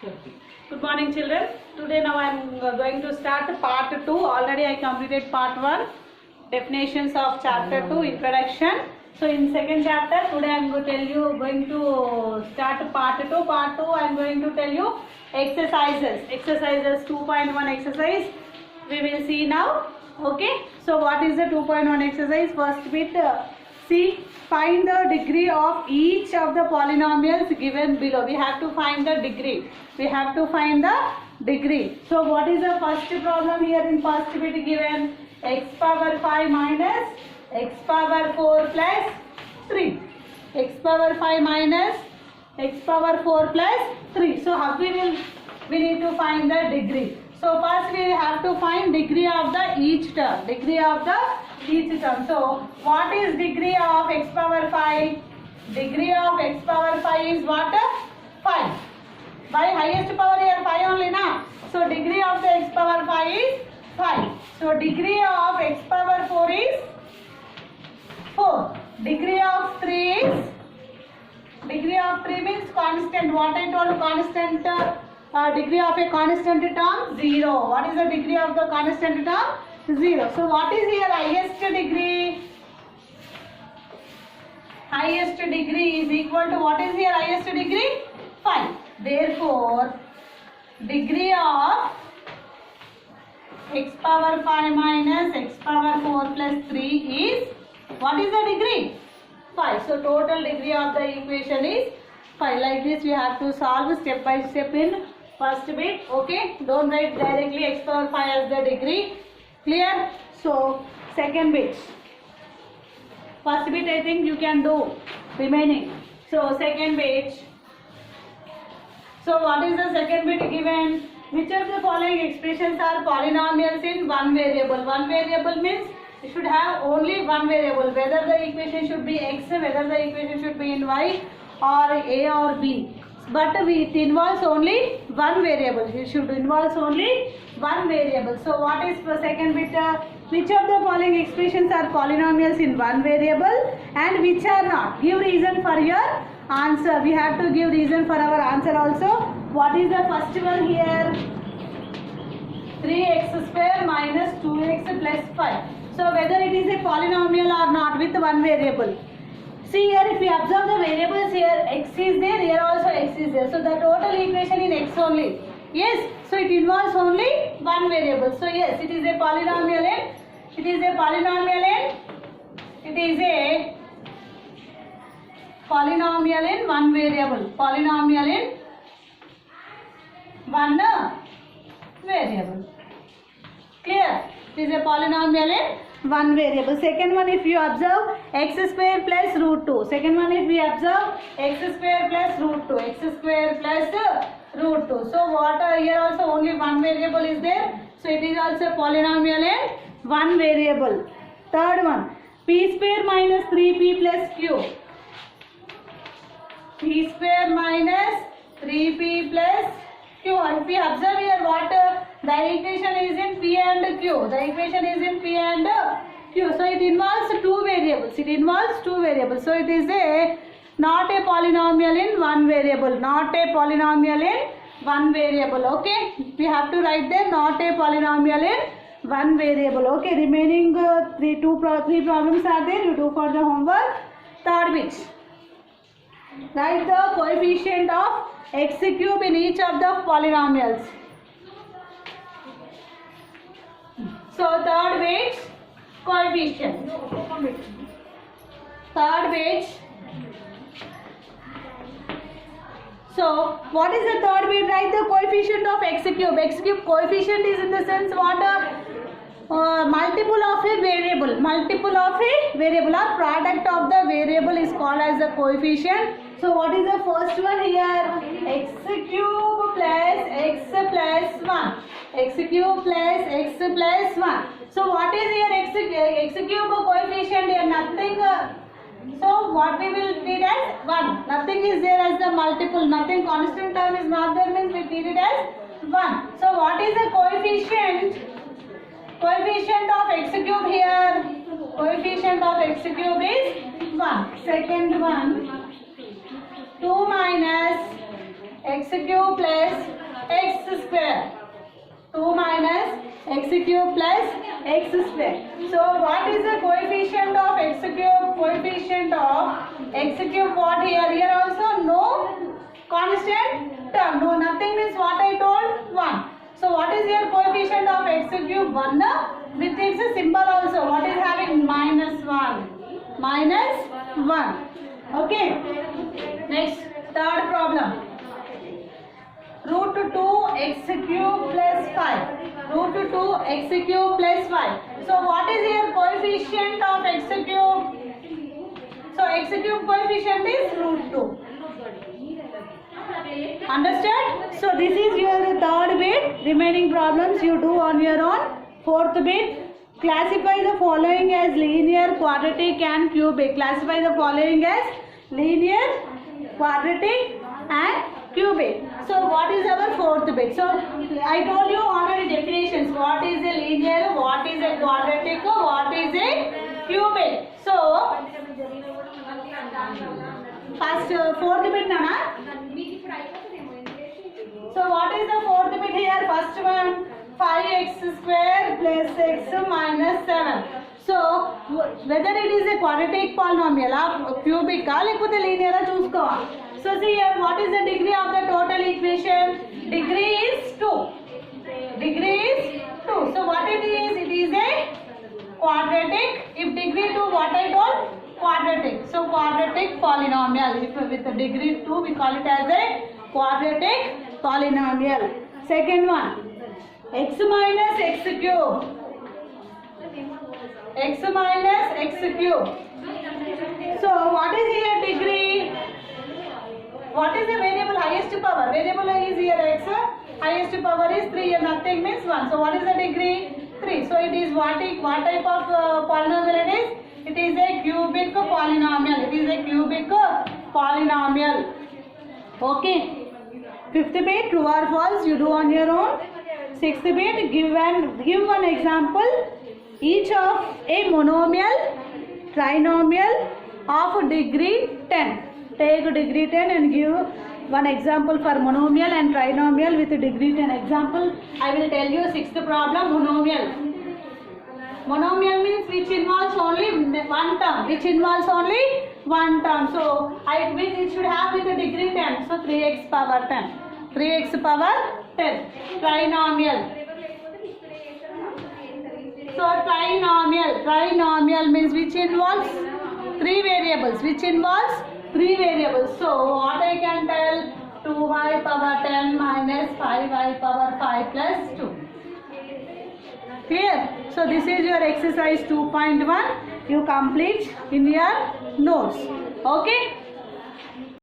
Good morning, children. Today now I am going to start part 2. Already I completed part 1, definitions of chapter 2, introduction. So in second chapter today I am going to start part 2. Part 2 I am going to tell you exercises. Exercises 2.1 exercise we will see now. Okay. So what is the 2.1 exercise? First bit, see, find the degree of each of the polynomials given below. We have to find the degree. We have to find the degree. So what is the first problem here in first bit given? X power 5 minus x power 4 plus 3. X power 5 minus x power 4 plus 3. So how we need to find the degree. So first we have to find degree of the each term. Degree of the each term. So what is degree of x power 5? Degree of x power 5 is what? 5. By highest power here 5 only na. So degree of the x power 5 is 5. So degree of x power 4 is 4. Degree of 3 is, degree of 3 means constant. What I told constant, degree of a constant term 0. What is the degree of the constant term? 0. So what is here highest degree? Highest degree is equal to what is here highest degree? 5. Therefore, degree of x power 5 minus x power 4 plus 3 is, what is the degree? 5. So total degree of the equation is 5. Like this we have to solve step by step in first bit. Okay. Don't write directly x power 5 as the degree. Clear? So second bit. First bit I think you can do remaining. So second bit. So what is the second bit given? Which of the following expressions are polynomials in one variable? One variable means you should have only one variable. Whether the equation should be x, whether the equation should be in y or a or b. But it involves only one variable. It should involve only one variable. So what is the second bit? Which of the following expressions are polynomials in one variable and which are not? Give reason for your answer. We have to give reason for our answer also. What is the first one here? 3x square minus 2x plus 5. So whether it is a polynomial or not with one variable. See here, if we observe the variables here, x is there, here also x is there. So the total equation in x only. Yes, so it involves only one variable. So yes, it is a polynomial in, it is a polynomial in, it is a polynomial in one variable. Polynomial in one variable. Clear? It is a polynomial in one variable. Second one, if you observe x square plus root 2. Second one, if we observe x square plus root 2. X square plus root 2. So what here also only one variable is there. So it is also polynomial in one variable. Third one, p square minus 3p plus q. P square minus 3p plus q. If we observe here what the equation is in p and q. The equation is in p and q. So it involves two variables. It involves two variables. So it is a not a polynomial in one variable. Not a polynomial in one variable. Okay. We have to write there not a polynomial in one variable. Okay. Remaining three problems are there. You do for the homework. Third bit. Write the coefficient of x cube in each of the polynomials. So third bit, coefficient. Third bit. So what is the third bit? Write the coefficient of x cube. X cube coefficient is in the sense what? Multiple of a variable. Multiple of a variable or product of the variable is called as the coefficient. So what is the first one here? X cube plus x plus 1. X cube plus x plus 1. So what is here x cube coefficient here? Nothing. So what we will treat as 1. Nothing is there as the multiple. Nothing constant term is not there means we treat it as 1. So what is the coefficient? Coefficient of x cube here. Coefficient of x cube is 1. Second one, 2 minus x cube plus square. 2 minus x cube plus x square. So what is the coefficient of x cube? Coefficient of x cube what here? Here also no constant term. No, nothing means what I told 1. So what is your coefficient of x cube? 1 with its symbol also. What is having? Minus 1. Minus 1. Okay. Next, third problem. Root 2 x cube plus 5. Root 2 x cube plus 5. So what is your coefficient of x cube? So x cube coefficient is root 2. Understood? So this is your third bit. Remaining problems you do on your own. Fourth bit. Classify the following as linear, quadratic and cubic. Classify the following as linear, quadratic and cubic. So what is our fourth bit? So I told you already definitions. What is a linear, what is a quadratic, what is a cubic. So first fourth bit Nana. So what is the fourth bit here? First one 5x square plus x minus 7. So whether it is a quadratic polynomial, cubic or linear, choose. So see here, what is the degree of the total equation? Degree is 2. Degree is 2. So what it is? It is a quadratic. If degree 2, what I told? Quadratic. So quadratic polynomial. If with the degree 2, we call it as a quadratic polynomial. Second one, x minus x cube. X minus x cube. So what is here degree? What is the variable highest power? Variable is here x. Highest power is 3 and nothing means 1. So what is the degree? 3. So it is what type of polynomial it is? It is a cubic polynomial. It is a cubic polynomial. Okay. Fifth bit, true or false, you do on your own. Sixth bit, give one example. Each of a monomial, trinomial of degree 10. Take degree 10 and give one example for monomial and trinomial with degree 10 example. I will tell you sixth problem, monomial. Monomial means which involves only one term. Which involves only one term. So it should have with a degree 10. So 3x power 10. 3x power 10. Trinomial. So trinomial means which involves 3 variables. Which involves 3 variables. So what I can tell? 2y power 10 minus 5y power 5 plus 2. Clear? So this is your exercise 2.1. You complete in your notes. Okay?